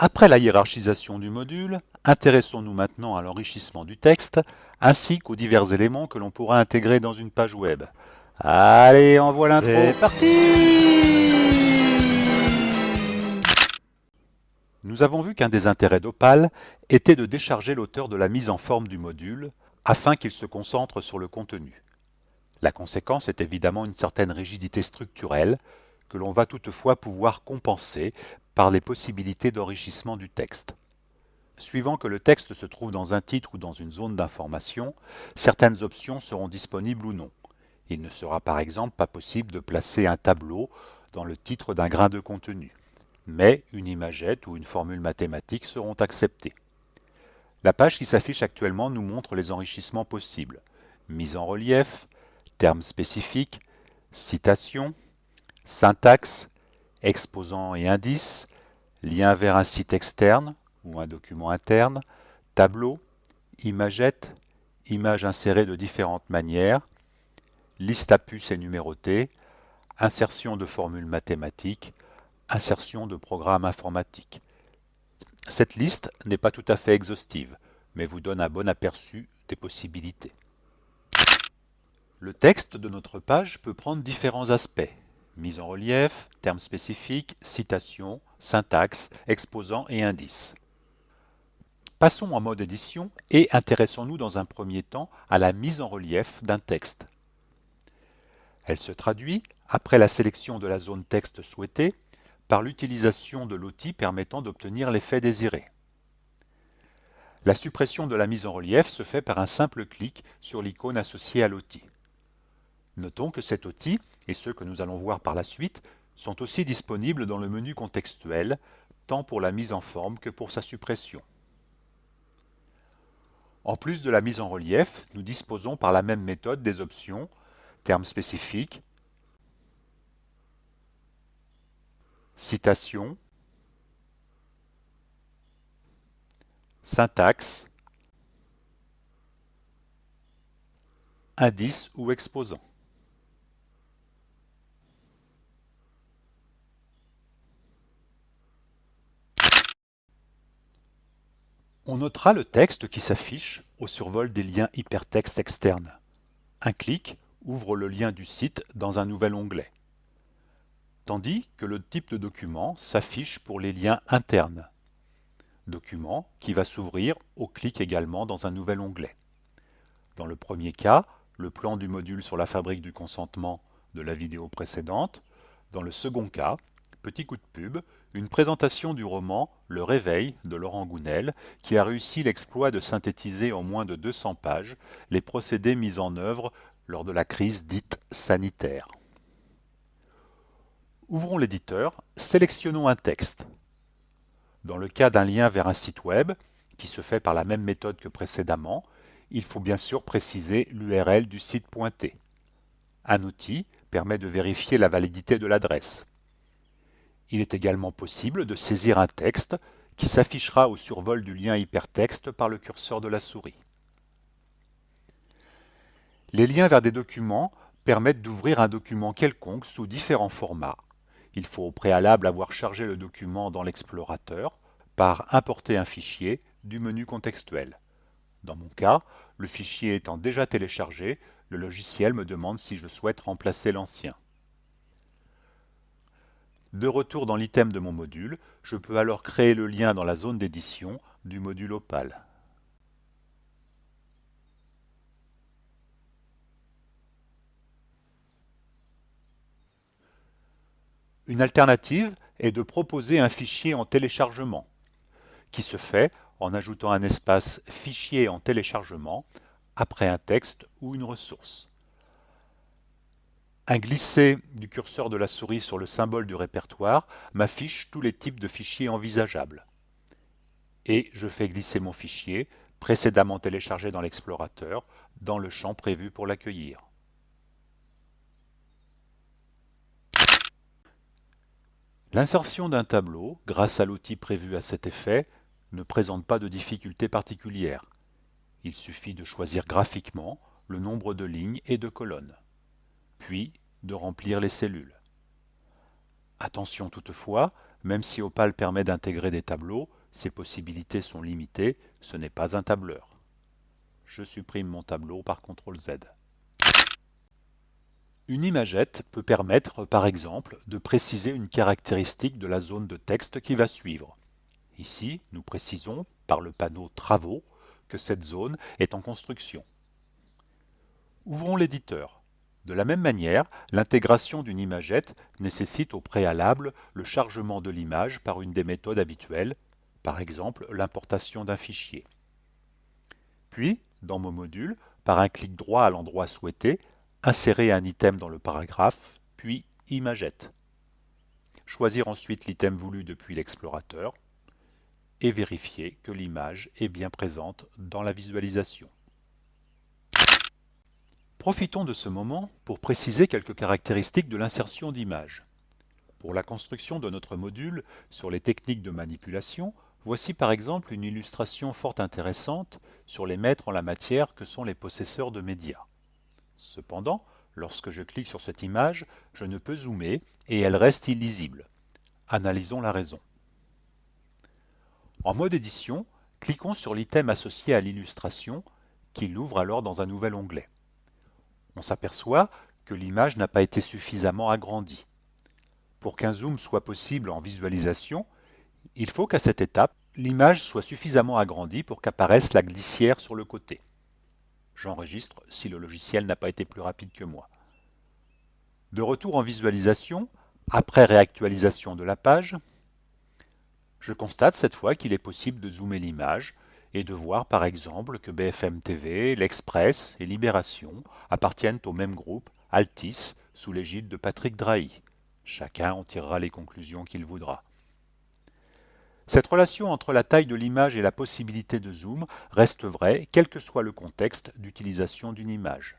Après la hiérarchisation du module, intéressons-nous maintenant à l'enrichissement du texte, ainsi qu'aux divers éléments que l'on pourra intégrer dans une page web. Allez, envoie l'intro. C'est parti! Nous avons vu qu'un des intérêts d'Opal était de décharger l'auteur de la mise en forme du module, afin qu'il se concentre sur le contenu. La conséquence est évidemment une certaine rigidité structurelle, que l'on va toutefois pouvoir compenser par les possibilités d'enrichissement du texte. Suivant que le texte se trouve dans un titre ou dans une zone d'information, certaines options seront disponibles ou non. Il ne sera par exemple pas possible de placer un tableau dans le titre d'un grain de contenu, mais une imagette ou une formule mathématique seront acceptées. La page qui s'affiche actuellement nous montre les enrichissements possibles. Mise en relief, termes spécifiques, citation, syntaxe, exposant et indices, lien vers un site externe ou un document interne, tableau, imagette, images insérées de différentes manières, liste à puces et numérotée, insertion de formules mathématiques, insertion de programmes informatiques. Cette liste n'est pas tout à fait exhaustive, mais vous donne un bon aperçu des possibilités. Le texte de notre page peut prendre différents aspects. Mise en relief, termes spécifiques, citation, syntaxe, exposant et indices. Passons en mode édition et intéressons-nous dans un premier temps à la mise en relief d'un texte. Elle se traduit, après la sélection de la zone texte souhaitée, par l'utilisation de l'outil permettant d'obtenir l'effet désiré. La suppression de la mise en relief se fait par un simple clic sur l'icône associée à l'outil. Notons que cet outil, et ceux que nous allons voir par la suite, sont aussi disponibles dans le menu contextuel, tant pour la mise en forme que pour sa suppression. En plus de la mise en relief, nous disposons par la même méthode des options termes spécifiques, citation, syntaxe, indice ou exposant. On notera le texte qui s'affiche au survol des liens hypertextes externes. Un clic ouvre le lien du site dans un nouvel onglet, tandis que le type de document s'affiche pour les liens internes. Document qui va s'ouvrir au clic également dans un nouvel onglet. Dans le premier cas, le plan du module sur la fabrique du consentement de la vidéo précédente. Dans le second cas, petit coup de pub, une présentation du roman Le Réveil de Laurent Gounel, qui a réussi l'exploit de synthétiser en moins de 200 pages les procédés mis en œuvre lors de la crise dite sanitaire. Ouvrons l'éditeur, sélectionnons un texte. Dans le cas d'un lien vers un site web, qui se fait par la même méthode que précédemment, il faut bien sûr préciser l'URL du site pointé. Un outil permet de vérifier la validité de l'adresse. Il est également possible de saisir un texte qui s'affichera au survol du lien hypertexte par le curseur de la souris. Les liens vers des documents permettent d'ouvrir un document quelconque sous différents formats. Il faut au préalable avoir chargé le document dans l'explorateur par importer un fichier du menu contextuel. Dans mon cas, le fichier étant déjà téléchargé, le logiciel me demande si je souhaite remplacer l'ancien. De retour dans l'item de mon module, je peux alors créer le lien dans la zone d'édition du module Opal. Une alternative est de proposer un fichier en téléchargement, qui se fait en ajoutant un espace Fichier en téléchargement après un texte ou une ressource. Un glisser du curseur de la souris sur le symbole du répertoire m'affiche tous les types de fichiers envisageables. Et je fais glisser mon fichier, précédemment téléchargé dans l'explorateur, dans le champ prévu pour l'accueillir. L'insertion d'un tableau, grâce à l'outil prévu à cet effet, ne présente pas de difficulté particulière. Il suffit de choisir graphiquement le nombre de lignes et de colonnes, puis de remplir les cellules. Attention toutefois, Même si Opal permet d'intégrer des tableaux, ses possibilités sont limitées, ce n'est pas un tableur. Je supprime mon tableau par CTRL Z. Une imagette peut permettre, par exemple, de préciser une caractéristique de la zone de texte qui va suivre. Ici, nous précisons, par le panneau Travaux, que cette zone est en construction. Ouvrons l'éditeur. De la même manière, l'intégration d'une imagette nécessite au préalable le chargement de l'image par une des méthodes habituelles, par exemple l'importation d'un fichier. Puis, dans mon module, par un clic droit à l'endroit souhaité, insérer un item dans le paragraphe, puis Imagette. Choisir ensuite l'item voulu depuis l'explorateur et vérifier que l'image est bien présente dans la visualisation. Profitons de ce moment pour préciser quelques caractéristiques de l'insertion d'images. Pour la construction de notre module sur les techniques de manipulation, voici par exemple une illustration fort intéressante sur les maîtres en la matière que sont les possesseurs de médias. Cependant, lorsque je clique sur cette image, je ne peux zoomer et elle reste illisible. Analysons la raison. En mode édition, cliquons sur l'item associé à l'illustration qui l'ouvre alors dans un nouvel onglet. On s'aperçoit que l'image n'a pas été suffisamment agrandie. Pour qu'un zoom soit possible en visualisation, il faut qu'à cette étape, l'image soit suffisamment agrandie pour qu'apparaisse la glissière sur le côté. J'enregistre si le logiciel n'a pas été plus rapide que moi. De retour en visualisation, après réactualisation de la page, je constate cette fois qu'il est possible de zoomer l'image et de voir par exemple que BFM TV, L'Express et Libération appartiennent au même groupe, Altis, sous l'égide de Patrick Drahi. Chacun en tirera les conclusions qu'il voudra. Cette relation entre la taille de l'image et la possibilité de zoom reste vraie quel que soit le contexte d'utilisation d'une image.